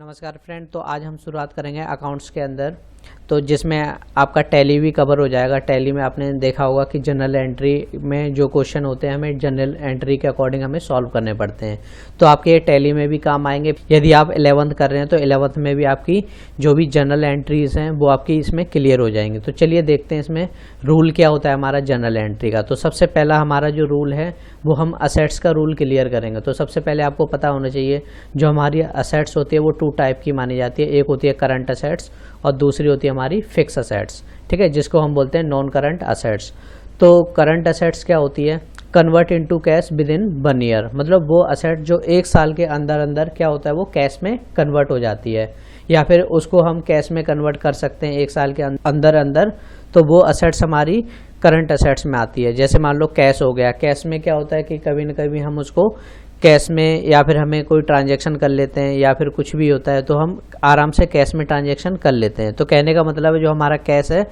नमस्कार फ्रेंड। तो आज हम शुरुआत करेंगे अकाउंट्स के अंदर, तो जिसमें आपका टैली भी कवर हो जाएगा। टैली में आपने देखा होगा कि जनरल एंट्री में जो क्वेश्चन होते हैं हमें जनरल एंट्री के अकॉर्डिंग हमें सॉल्व करने पड़ते हैं, तो आपके ये टैली में भी काम आएंगे। यदि आप 11th कर रहे हैं तो 11th में भी आपकी जो भी जनरल एंट्रीज हैं वो आपकी इसमें क्लियर हो जाएंगी। तो चलिए देखते हैं इसमें रूल क्या होता है हमारा जनरल एंट्री का। तो सबसे पहला हमारा जो रूल है वो हम असेट्स का रूल क्लियर करेंगे। तो सबसे पहले आपको पता होना चाहिए जो हमारी असेट्स होती है वो 2 टाइप की मानी जाती है। एक होती है करंट असेट्स और दूसरी होती है हमारी फिक्स असेट्स, ठीक है, जिसको हम बोलते हैं नॉन करंट असेट्स। तो करंट असेट्स क्या होती है? Convert into cash with in 1 year, मतलब वो असेट जो 1 साल के अंदर अंदर क्या होता है वो कैश में कन्वर्ट हो जाती है, या फिर उसको हम कैश में कन्वर्ट कर सकते हैं 1 साल के अंदर अंदर। तो वो असेट्स हमारी करंट असेट्स में आती है। जैसे मान लो कैश हो गया, कैश में क्या होता है कि कभी न कभी हम उसको कैश में, या फिर हमें कोई ट्रांजैक्शन कर लेते हैं या फिर कुछ भी होता है तो हम आराम से कैश में ट्रांजैक्शन कर लेते हैं। तो कहने का मतलब है जो हमारा कैश है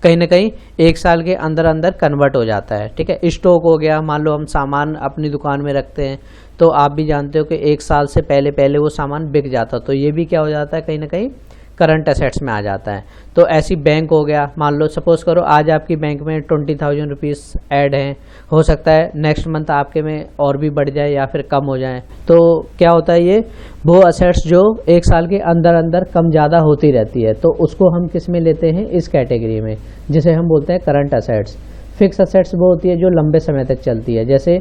कहीं ना कहीं 1 साल के अंदर अंदर कन्वर्ट हो जाता है, ठीक है। स्टॉक हो गया, मान लो हम सामान अपनी दुकान में रखते हैं तो आप भी जानते हो कि 1 साल से पहले वो सामान बिक जाता, तो ये भी क्या हो जाता है कहीं ना कहीं करंट असेट्स में आ जाता है। तो ऐसी बैंक हो गया, मान लो सपोज करो आज आपकी बैंक में 20,000 रुपीज़ ऐड हैं, हो सकता है नेक्स्ट मंथ आपके में और भी बढ़ जाए या फिर कम हो जाए। तो क्या होता है ये वो असेट्स जो 1 साल के अंदर अंदर कम ज़्यादा होती रहती है, तो उसको हम किस में लेते हैं? इस कैटेगरी में, जिसे हम बोलते हैं करंट असेट्स। फिक्स असेट्स वो होती है जो लंबे समय तक चलती है। जैसे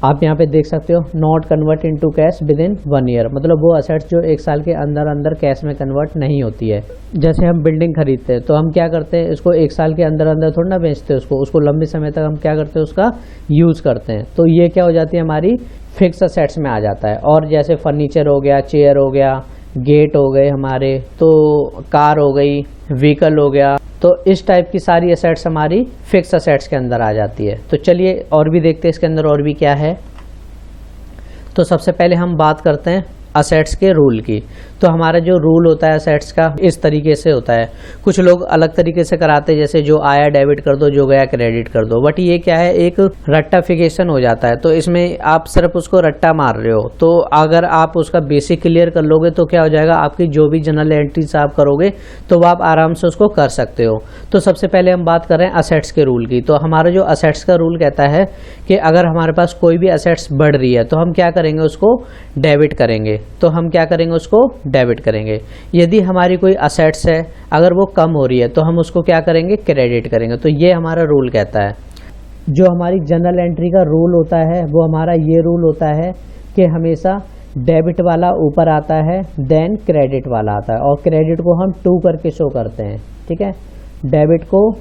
आप यहाँ पे देख सकते हो not convert into cash with in 1 year, मतलब वो असेट्स जो 1 साल के अंदर अंदर कैश में कन्वर्ट नहीं होती है। जैसे हम बिल्डिंग खरीदते हैं तो हम क्या करते हैं, इसको 1 साल के अंदर अंदर थोड़ा ना बेचते हैं, उसको लंबे समय तक हम क्या करते हैं उसका यूज़ करते हैं। तो ये क्या हो जाती है हमारी फिक्स असेट्स में आ जाता है। और जैसे फर्नीचर हो गया, चेयर हो गया, गेट हो गए हमारे, तो कार हो गई, व्हीकल हो गया, तो इस टाइप की सारी असेट्स हमारी फिक्स असेट्स के अंदर आ जाती है। तो चलिए और भी देखते हैं इसके अंदर और भी क्या है। तो सबसे पहले हम बात करते हैं असेट्स के रूल की। तो हमारा जो रूल होता है असेट्स का इस तरीके से होता है। कुछ लोग अलग तरीके से कराते हैं, जैसे जो आया डेबिट कर दो, जो गया क्रेडिट कर दो, बट ये क्या है एक रट्टाफिकेशन हो जाता है। तो इसमें आप सिर्फ उसको रट्टा मार रहे हो। तो अगर आप उसका बेसिक क्लियर कर लोगे तो क्या हो जाएगा, आपकी जो भी जनरल एंट्रीज आप करोगे तो आप आराम से उसको कर सकते हो। तो सबसे पहले हम बात कर रहे हैं असेट्स के रूल की। तो हमारा जो असेट्स का रूल कहता है कि अगर हमारे पास कोई भी असेट्स बढ़ रही है तो हम क्या करेंगे, उसको डेबिट करेंगे। तो हम क्या करेंगे, उसको डेबिट करेंगे। यदि हमारी कोई असेट्स है अगर वो कम हो रही है तो हम उसको क्या करेंगे, क्रेडिट करेंगे। तो ये हमारा रूल कहता है। जो हमारी जनरल एंट्री का रूल होता है वो हमारा ये रूल होता है कि हमेशा डेबिट वाला ऊपर आता है, देन क्रेडिट वाला आता है, और क्रेडिट को हम 2 करके शो करते हैं, ठीक है। डेबिट को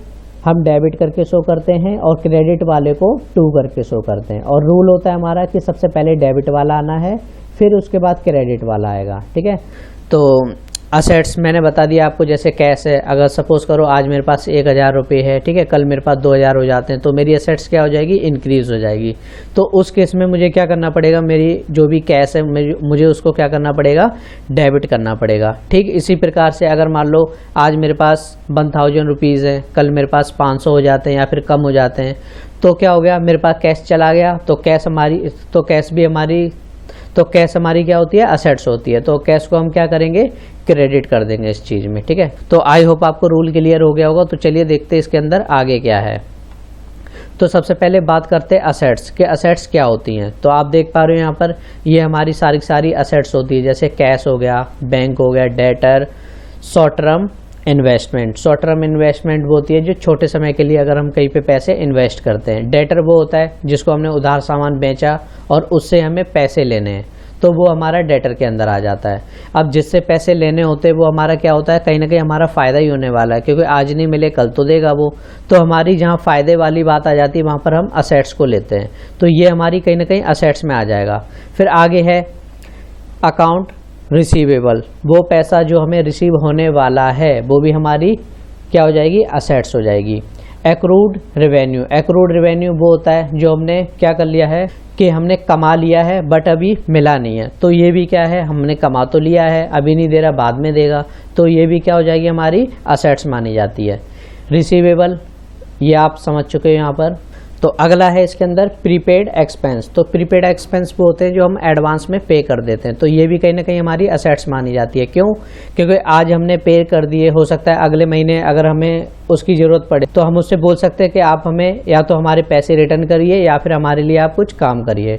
हम डेबिट करके शो करते हैं और क्रेडिट वाले को 2 करके शो करते हैं। और रूल होता है हमारा कि सबसे पहले डेबिट वाला आना है, फिर उसके बाद क्रेडिट वाला आएगा, ठीक है। तो असेट्स मैंने बता दिया आपको, जैसे कैश है, अगर सपोज करो आज मेरे पास 1,000 रुपये है, ठीक है, कल मेरे पास 2,000 हो जाते हैं, तो मेरी असेट्स क्या हो जाएगी, इंक्रीज हो जाएगी। तो उस केस में मुझे क्या करना पड़ेगा, मेरी जो भी कैश है मुझे उसको क्या करना पड़ेगा, डेबिट करना पड़ेगा। ठीक इसी प्रकार से अगर मान लो आज मेरे पास 1,000 रुपीज़ है, कल मेरे पास 500 हो जाते हैं या फिर कम हो जाते हैं, तो क्या हो गया, मेरे पास कैश चला गया, तो कैश हमारी क्या होती है, असेट्स होती है। तो कैश को हम क्या करेंगे, क्रेडिट कर देंगे इस चीज़ में, ठीक है। तो आई होप आपको रूल क्लियर हो गया होगा। तो चलिए देखते हैं इसके अंदर आगे क्या है। तो सबसे पहले बात करते हैं असेट्स के, असेट्स क्या होती हैं। तो आप देख पा रहे हो यहाँ पर ये हमारी सारी असेट्स होती है, जैसे कैश हो गया, बैंक हो गया, debtor, short term investment. Short term investment वो होती है जो छोटे समय के लिए अगर हम कहीं पे पैसे इन्वेस्ट करते हैं। डेटर वो होता है जिसको हमने उधार सामान बेचा और उससे हमें पैसे लेने हैं, तो वो हमारा डेटर के अंदर आ जाता है। अब जिससे पैसे लेने होते हैं वो हमारा क्या होता है, कहीं ना कहीं हमारा फ़ायदा ही होने वाला है, क्योंकि आज नहीं मिले कल तो देगा वो। तो हमारी जहाँ फ़ायदे वाली बात आ जाती है वहाँ पर हम असेट्स को लेते हैं। तो ये हमारी कहीं ना कहीं असेट्स में आ जाएगा। फिर आगे है अकाउंट रिसीवेबल, वो पैसा जो हमें रिसीव होने वाला है वो भी हमारी क्या हो जाएगी, असेट्स हो जाएगी। एक्रूड रेवेन्यू, एक्रूड रेवेन्यू वो होता है जो हमने क्या कर लिया है कि हमने कमा लिया है बट अभी मिला नहीं है, तो ये भी क्या है, हमने कमा तो लिया है, अभी नहीं दे रहा, बाद में देगा, तो ये भी क्या हो जाएगी, हमारी असेट्स मानी जाती है। रिसीवेबल ये आप समझ चुके हो यहाँ पर। तो अगला है इसके अंदर प्रीपेड एक्सपेंस। तो प्रीपेड एक्सपेंस वो होते हैं जो हम एडवांस में पे कर देते हैं, तो ये भी कहीं ना कहीं हमारी असेट्स मानी जाती है। क्यों? क्योंकि आज हमने पे कर दिए, हो सकता है अगले महीने अगर हमें उसकी ज़रूरत पड़े तो हम उससे बोल सकते हैं कि आप हमें या तो हमारे पैसे रिटर्न करिए या फिर हमारे लिए आप कुछ काम करिए।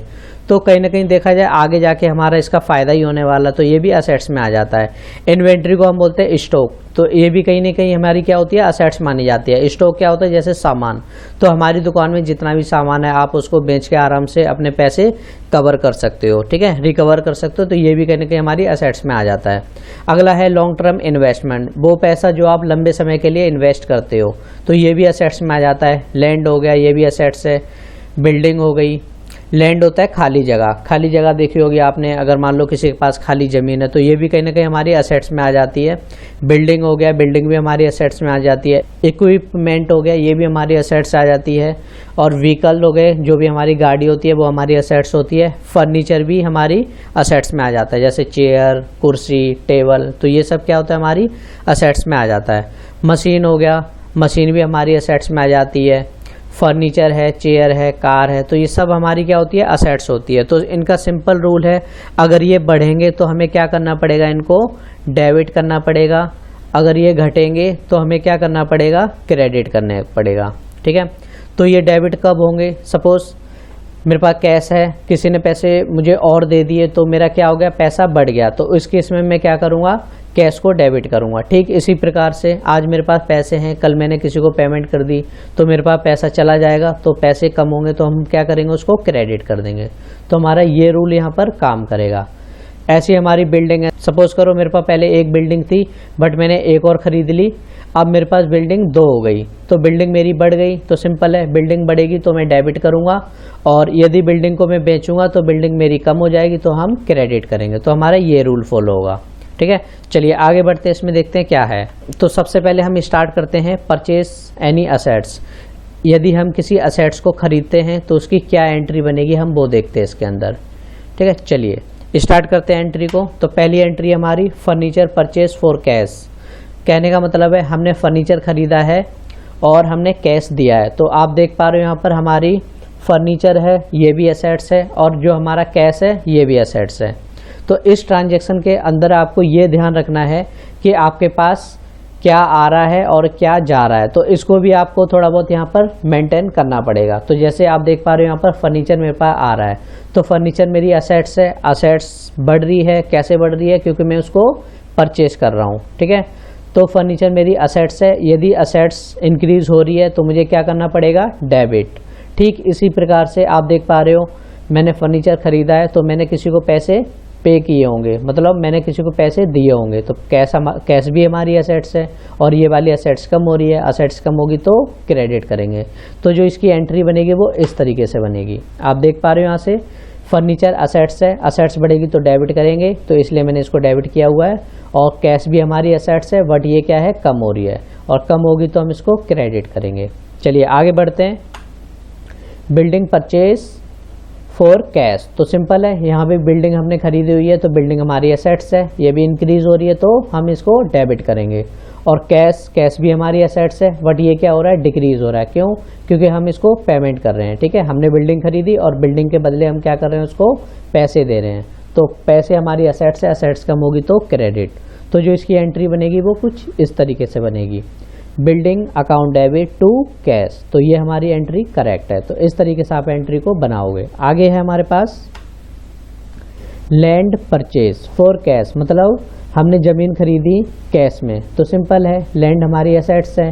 तो कहीं ना कहीं देखा जाए आगे जाके हमारा इसका फ़ायदा ही होने वाला, तो ये भी असेट्स में आ जाता है। इन्वेंट्री को हम बोलते हैं स्टॉक, तो ये भी कहीं ना कहीं हमारी क्या होती है, असेट्स मानी जाती है। स्टॉक क्या होता है? जैसे सामान, तो हमारी दुकान में जितना भी सामान है आप उसको बेच के आराम से अपने पैसे कवर कर सकते हो, ठीक है, रिकवर कर सकते हो, तो ये भी कहीं ना कहीं हमारी असेट्स में आ जाता है। अगला है लॉन्ग टर्म इन्वेस्टमेंट, वो पैसा जो आप लंबे समय के लिए इन्वेस्ट करते हो, तो ये भी असेट्स में आ जाता है। लैंड हो गया, ये भी असेट्स है। बिल्डिंग हो गई। लैंड होता है खाली जगह, खाली जगह देखी होगी आपने, अगर मान लो किसी के पास खाली ज़मीन है तो ये भी कहीं ना कहीं हमारी असेट्स में आ जाती है। बिल्डिंग हो गया, बिल्डिंग भी हमारी असेट्स में आ जाती है। इक्विपमेंट हो गया, ये भी हमारी असेट्स आ जाती है। और व्हीकल हो गए, जो भी हमारी गाड़ी होती है वो हमारी असेट्स होती है। फर्नीचर भी हमारी असेट्स में आ जाता है, जैसे चेयर, कुर्सी, टेबल, तो ये सब क्या होता है, हमारी असेट्स में आ जाता है। मशीन हो गया, मशीन भी हमारी असेट्स में आ जाती है। फर्नीचर है, चेयर है, कार है, तो ये सब हमारी क्या होती है, असेट्स होती है। तो इनका सिंपल रूल है, अगर ये बढ़ेंगे तो हमें क्या करना पड़ेगा, इनको डेबिट करना पड़ेगा। अगर ये घटेंगे तो हमें क्या करना पड़ेगा, क्रेडिट करना पड़ेगा, ठीक है। तो ये डेबिट कब होंगे? सपोज मेरे पास कैश है, किसी ने पैसे मुझे और दे दिए, तो मेरा क्या हो गया, पैसा बढ़ गया, तो इस केस में मैं क्या करूँगा, कैश को डेबिट करूंगा। ठीक इसी प्रकार से आज मेरे पास पैसे हैं, कल मैंने किसी को पेमेंट कर दी तो मेरे पास पैसा चला जाएगा, तो पैसे कम होंगे तो हम क्या करेंगे, उसको क्रेडिट कर देंगे। तो हमारा ये रूल यहाँ पर काम करेगा। ऐसी हमारी बिल्डिंग है, सपोज करो मेरे पास पहले एक बिल्डिंग थी बट मैंने एक और ख़रीद ली, अब मेरे पास बिल्डिंग 2 हो गई, तो बिल्डिंग मेरी बढ़ गई। तो सिंपल है, बिल्डिंग बढ़ेगी तो मैं डेबिट करूंगा, और यदि बिल्डिंग को मैं बेचूंगा तो बिल्डिंग मेरी कम हो जाएगी तो हम क्रेडिट करेंगे। तो हमारा ये रूल फॉलो होगा, ठीक है। चलिए आगे बढ़ते हैं, इसमें देखते हैं क्या है। तो सबसे पहले हम स्टार्ट करते हैं परचेज एनी असेट्स। यदि हम किसी असेट्स को खरीदते हैं तो उसकी क्या एंट्री बनेगी, हम वो देखते हैं इसके अंदर, ठीक है। चलिए स्टार्ट करते हैं एंट्री को। तो पहली एंट्री हमारी फर्नीचर परचेज फॉर कैश। कहने का मतलब है हमने फर्नीचर खरीदा है और हमने कैश दिया है। तो आप देख पा रहे हो यहाँ पर हमारी फर्नीचर है, ये भी असेट्स है, और जो हमारा कैश है ये भी असेट्स है। तो इस ट्रांजैक्शन के अंदर आपको ये ध्यान रखना है कि आपके पास क्या आ रहा है और क्या जा रहा है, तो इसको भी आपको थोड़ा बहुत यहाँ पर मेंटेन करना पड़ेगा। तो जैसे आप देख पा रहे हो यहाँ पर फर्नीचर मेरे पास आ रहा है, तो फर्नीचर मेरी असेट्स है, असेट्स बढ़ रही है। कैसे बढ़ रही है? क्योंकि मैं उसको परचेज कर रहा हूँ, ठीक है। तो फर्नीचर मेरी असेट्स है, यदि असेट्स इंक्रीज हो रही है तो मुझे क्या करना पड़ेगा, डेबिट। ठीक इसी प्रकार से आप देख पा रहे हो मैंने फर्नीचर खरीदा है तो मैंने किसी को पैसे पे किए होंगे, मतलब मैंने किसी को पैसे दिए होंगे, तो कैश भी हमारी असेट्स है, और ये वाली असेट्स कम हो रही है, असेट्स कम होगी तो क्रेडिट करेंगे। तो जो इसकी एंट्री बनेगी वो इस तरीके से बनेगी। आप देख पा रहे हो यहाँ से फर्नीचर असेट्स है, असेट्स बढ़ेगी तो डेबिट करेंगे, तो इसलिए मैंने इसको डेबिट किया हुआ है। और कैश भी हमारी असेट्स है बट ये क्या है, कम हो रही है, और कम होगी तो हम इसको क्रेडिट करेंगे। चलिए आगे बढ़ते हैं। बिल्डिंग परचेज फॉर कैश, तो सिंपल है, यहाँ पे बिल्डिंग हमने खरीदी हुई है तो बिल्डिंग हमारी असेट्स है, ये भी इंक्रीज हो रही है तो हम इसको डेबिट करेंगे। और कैश भी हमारी असेट्स है बट ये क्या हो रहा है, डिक्रीज हो रहा है। क्यों? क्योंकि हम इसको पेमेंट कर रहे हैं, ठीक है। हमने बिल्डिंग खरीदी और बिल्डिंग के बदले हम क्या कर रहे हैं, उसको पैसे दे रहे हैं, तो पैसे हमारी असेट्स है, असेट्स कम होगी तो क्रेडिट। तो जो इसकी एंट्री बनेगी वो कुछ इस तरीके से बनेगी, building account debit to cash. तो ये हमारी एंट्री करेक्ट है। तो इस तरीके से आप एंट्री को बनाओगे। आगे है हमारे पास लैंड परचेज फॉर कैश, मतलब हमने ज़मीन खरीदी कैश में, तो सिंपल है, लैंड हमारी असेट्स है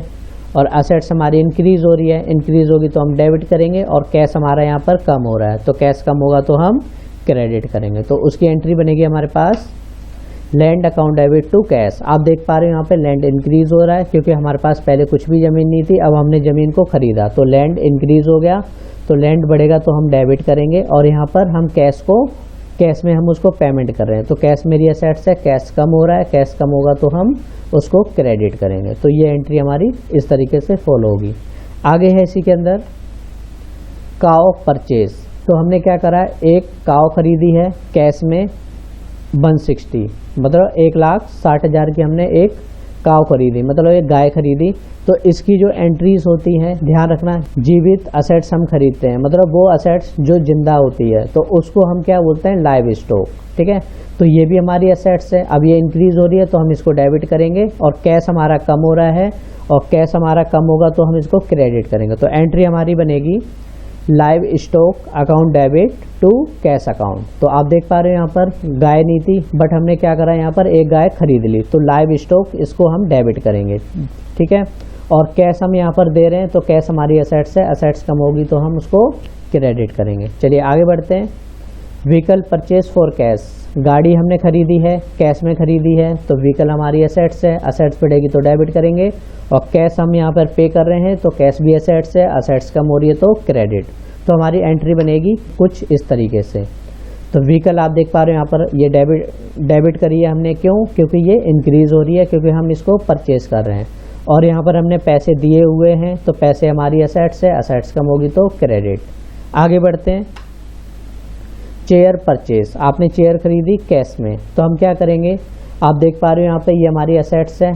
और असेट्स हमारी इंक्रीज हो रही है, इंक्रीज होगी तो हम डेबिट करेंगे, और कैश हमारा यहाँ पर कम हो रहा है तो कैश कम होगा तो हम क्रेडिट करेंगे। तो उसकी एंट्री बनेगी हमारे पास land account debit to cash. आप देख पा रहे हो यहाँ पे लैंड इंक्रीज हो रहा है क्योंकि हमारे पास पहले कुछ भी ज़मीन नहीं थी, अब हमने ज़मीन को खरीदा तो लैंड इंक्रीज हो गया, तो लैंड बढ़ेगा तो हम डेबिट करेंगे। और यहाँ पर हम कैश में हम उसको पेमेंट कर रहे हैं, तो कैश मेरी असेट्स है, कैश कम हो रहा है, कैश कम होगा तो हम उसको क्रेडिट करेंगे। तो ये एंट्री हमारी इस तरीके से फॉलो होगी। आगे है इसी के अंदर काव परचेज। तो हमने क्या करा है, एक काव खरीदी है कैश में 160, मतलब 1,60,000 की हमने एक काव खरीदी, मतलब एक गाय खरीदी, तो इसकी जो एंट्रीज होती हैं, ध्यान रखना, जीवित असेट्स हम खरीदते हैं, मतलब वो असेट्स जो जिंदा होती है, तो उसको हम क्या बोलते हैं, लाइव स्टॉक। ठीक है, तो ये भी हमारी असेट्स है। अब ये इंक्रीज हो रही है तो हम इसको डेबिट करेंगे, और कैश हमारा कम हो रहा है, और कैश हमारा कम होगा तो हम इसको क्रेडिट करेंगे। तो एंट्री हमारी बनेगी livestock account debit to cash account. तो आप देख पा रहे हो यहाँ पर गाय नहीं थी, बट हमने क्या करा, यहाँ पर एक गाय खरीद ली, तो लाइव स्टॉक इसको हम डेबिट करेंगे। ठीक है, और कैश हम यहाँ पर दे रहे हैं, तो कैश हमारी असेट्स है, असेट्स कम होगी तो हम उसको क्रेडिट करेंगे। चलिए आगे बढ़ते हैं। व्हीकल परचेज फॉर कैश, गाड़ी हमने खरीदी है, कैश में खरीदी है, तो व्हीकल हमारी असेट्स है, असेट्स बढ़ेगी तो डेबिट करेंगे, और कैश हम यहाँ पर पे कर रहे हैं तो कैश भी असेट्स है, असेट्स कम हो रही है तो क्रेडिट। तो हमारी एंट्री बनेगी कुछ इस तरीके से। तो व्हीकल आप देख पा रहे हो यहाँ पर ये डेबिट करी है हमने, क्यों, क्योंकि ये इंक्रीज हो रही है, क्योंकि हम इसको परचेज कर रहे हैं, और यहाँ पर हमने पैसे दिए हुए हैं, तो पैसे हमारी असेट्स है, असेट्स कम होगी तो क्रेडिट। आगे बढ़ते हैं। चेयर परचेज, आपने चेयर खरीदी कैश में, तो हम क्या करेंगे, आप देख पा रहे हो यहाँ पे ये हमारी असेट्स है।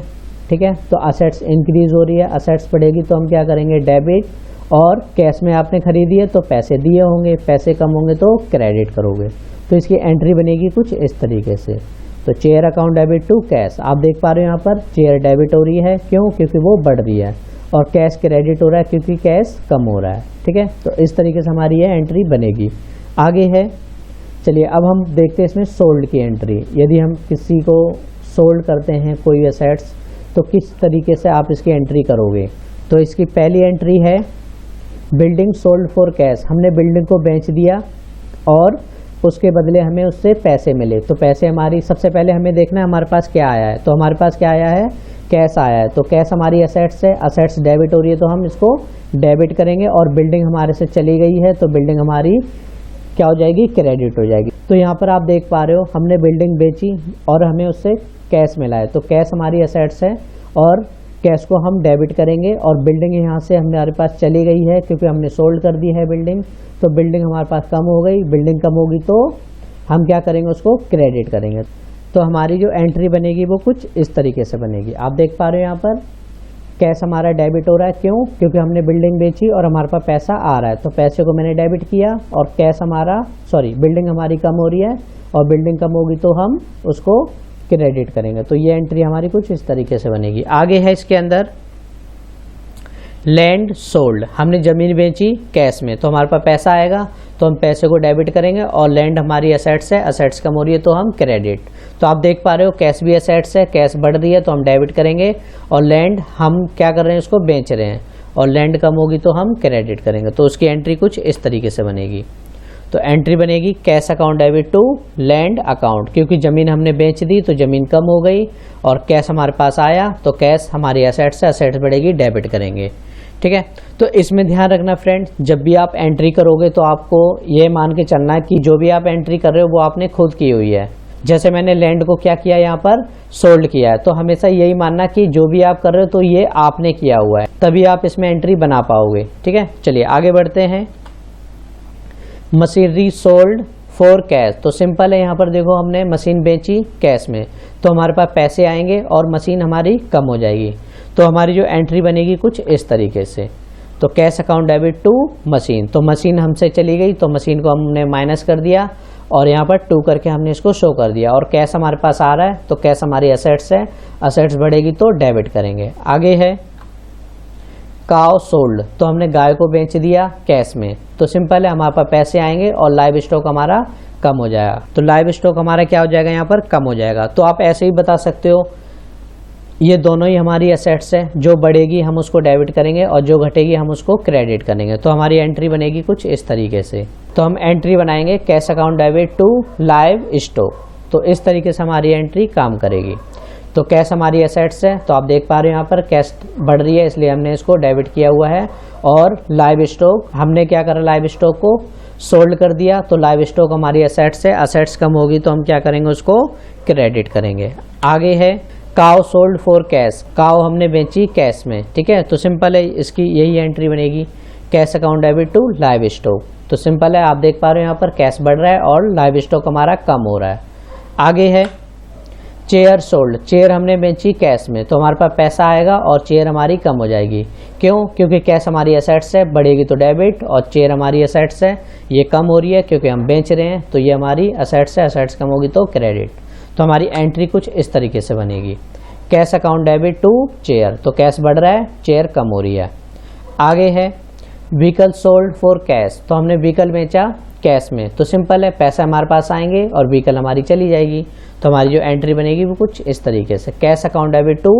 ठीक है, तो असेट्स इंक्रीज हो रही है, असेट्स बढ़ेगी तो हम क्या करेंगे, डेबिट, और कैश में आपने खरीदी है तो पैसे दिए होंगे, पैसे कम होंगे तो क्रेडिट करोगे। तो इसकी एंट्री बनेगी कुछ इस तरीके से। तो chair account debit to cash, आप देख पा रहे हो यहाँ पर चेयर डेबिट हो रही है, क्यों, क्योंकि वो बढ़ रही है, और कैश क्रेडिट हो रहा है क्योंकि कैश कम हो रहा है। ठीक है, तो इस तरीके से हमारी ये एंट्री बनेगी। आगे है, चलिए अब हम देखते हैं इसमें सोल्ड की एंट्री। यदि हम किसी को सोल्ड करते हैं कोई असेट्स, तो किस तरीके से आप इसकी एंट्री करोगे। तो इसकी पहली एंट्री है बिल्डिंग सोल्ड फॉर कैश, हमने बिल्डिंग को बेच दिया और उसके बदले हमें उससे पैसे मिले। तो पैसे हमारी, सबसे पहले हमें देखना है हमारे पास क्या आया है, तो हमारे पास क्या आया है, कैश आया है, तो कैश हमारी असेट्स है, असेट्स डेबिट हो रही है तो हम इसको डेबिट करेंगे, और बिल्डिंग हमारे से चली गई है तो बिल्डिंग हमारी क्या हो जाएगी, क्रेडिट हो जाएगी। तो यहाँ पर आप देख पा रहे हो हमने बिल्डिंग बेची और हमें उससे कैश मिला है, तो कैश हमारी असेट्स है, और कैश को हम डेबिट करेंगे, और बिल्डिंग यहाँ से हमारे पास चली गई है क्योंकि हमने सोल्ड कर दी है बिल्डिंग, तो बिल्डिंग हमारे पास कम हो गई, बिल्डिंग कम होगी तो हम क्या करेंगे, उसको क्रेडिट करेंगे। तो हमारी जो एंट्री बनेगी वो कुछ इस तरीके से बनेगी। आप देख पा रहे हो यहाँ पर कैश हमारा डेबिट हो रहा है, क्यों, क्योंकि हमने बिल्डिंग बेची और हमारे पास पैसा आ रहा है, तो पैसे को मैंने डेबिट किया, और कैश हमारा, बिल्डिंग हमारी कम हो रही है, और बिल्डिंग कम होगी तो हम उसको क्रेडिट करेंगे। तो ये एंट्री हमारी कुछ इस तरीके से बनेगी। आगे है इसके अंदर लैंड सोल्ड, हमने ज़मीन बेची कैश में, तो हमारे पास पैसा आएगा तो हम पैसे को डेबिट करेंगे, और लैंड हमारी असेट्स है, असेट्स कम हो रही है तो हम क्रेडिट। तो आप देख पा रहे हो कैश भी असेट्स है, कैश बढ़ रही है तो हम डेबिट करेंगे, और लैंड हम क्या कर रहे हैं, उसको बेच रहे हैं, और लैंड कम होगी तो हम क्रेडिट करेंगे। तो उसकी एंट्री कुछ इस तरीके से बनेगी। तो एंट्री बनेगी cash account debit to land account, क्योंकि ज़मीन हमने बेच दी तो ज़मीन कम हो गई, और कैश हमारे पास आया तो कैश हमारी असेट्स है, असेट्स बढ़ेगी, डेबिट करेंगे। ठीक है, तो इसमें ध्यान रखना फ्रेंड्स, जब भी आप एंट्री करोगे तो आपको ये मान के चलना है कि जो भी आप एंट्री कर रहे हो वो आपने खुद की हुई है। जैसे मैंने लैंड को क्या किया, यहाँ पर सोल्ड किया है, तो हमेशा यही मानना कि जो भी आप कर रहे हो तो ये आपने किया हुआ है, तभी आप इसमें एंट्री बना पाओगे। ठीक है, चलिए आगे बढ़ते हैं। मशीनरी सोल्ड फॉर कैश, तो सिंपल है, यहाँ पर देखो हमने मशीन बेची कैश में, तो हमारे पास पैसे आएंगे और मशीन हमारी कम हो जाएगी। तो हमारी जो एंट्री बनेगी कुछ इस तरीके से। तो cash account debit to machine, तो मशीन हमसे चली गई तो मशीन को हमने माइनस कर दिया, और यहाँ पर 2 करके हमने इसको शो कर दिया, और कैश हमारे पास आ रहा है तो कैश हमारी असेट्स है, असेट्स बढ़ेगी तो डेबिट करेंगे। आगे है काव सोल्ड, तो हमने गाय को बेच दिया कैश में, तो सिंपल है, हमारे पास पैसे आएंगे और लाइव स्टॉक हमारा कम हो जाएगा, तो लाइव स्टॉक हमारा क्या हो जाएगा, यहाँ पर कम हो जाएगा। तो आप ऐसे ही बता सकते हो, ये दोनों ही हमारी असेट्स है, जो बढ़ेगी हम उसको डेबिट करेंगे और जो घटेगी हम उसको क्रेडिट करेंगे। तो हमारी एंट्री बनेगी कुछ इस तरीके से। तो हम एंट्री बनाएंगे cash account debit to livestock, तो इस तरीके से हमारी एंट्री काम करेगी। तो कैश हमारी असेट्स है, तो आप देख पा रहे हो यहाँ पर कैश बढ़ रही है इसलिए हमने इसको डेबिट किया हुआ है, और लाइव स्टॉक हमने क्या करा, लाइव स्टॉक को सोल्ड कर दिया, तो लाइव स्टॉक हमारी असेट्स है, असेट्स कम होगी तो हम क्या करेंगे, उसको क्रेडिट करेंगे। आगे है काव सोल्ड फॉर कैश, काव हमने बेची कैश में। ठीक है, तो सिंपल है, इसकी यही एंट्री बनेगी cash account debit to livestock. तो सिंपल है, आप देख पा रहे हो यहाँ पर कैश बढ़ रहा है और लाइव स्टॉक हमारा कम हो रहा है। आगे है चेयर सोल्ड, चेयर हमने बेची कैश में, तो हमारे पास पैसा आएगा और चेयर हमारी कम हो जाएगी। क्यों? क्योंकि कैश हमारी एसेट्स है, बढ़ेगी तो डेबिट, और चेयर हमारी एसेट्स है, ये कम हो रही है क्योंकि हम बेच रहे हैं, तो ये हमारी एसेट्स है, एसेट्स कम होगी तो क्रेडिट। तो हमारी एंट्री कुछ इस तरीके से बनेगी, cash account debit to chair, तो कैश बढ़ रहा है, चेयर कम हो रही है। आगे है व्हीकल सोल्ड फॉर कैश, तो हमने व्हीकल बेचा कैश में, तो सिंपल है, पैसा हमारे पास आएंगे और व्हीकल हमारी चली जाएगी। तो हमारी जो एंट्री बनेगी वो कुछ इस तरीके से, cash account debit to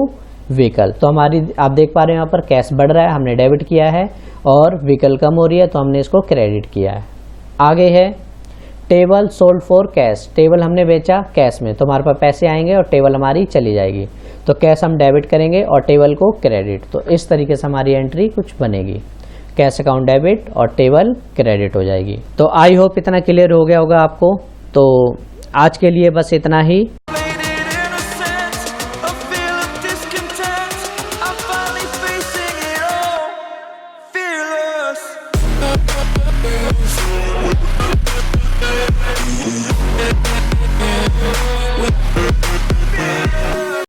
vehicle. तो हमारी आप देख पा रहे हैं यहाँ पर कैश बढ़ रहा है, हमने डेबिट किया है, और व्हीकल कम हो रही है तो हमने इसको क्रेडिट किया है। आगे है table sold for cash, table हमने बेचा कैश में, तो हमारे पास पैसे आएंगे और टेबल हमारी चली जाएगी, तो कैश हम डेबिट करेंगे और टेबल को क्रेडिट। तो इस तरीके से हमारी एंट्री कुछ बनेगी, कैश अकाउंट डेबिट और टेबल क्रेडिट हो जाएगी। तो आई होप इतना क्लियर हो गया होगा आपको। तो आज के लिए बस इतना ही।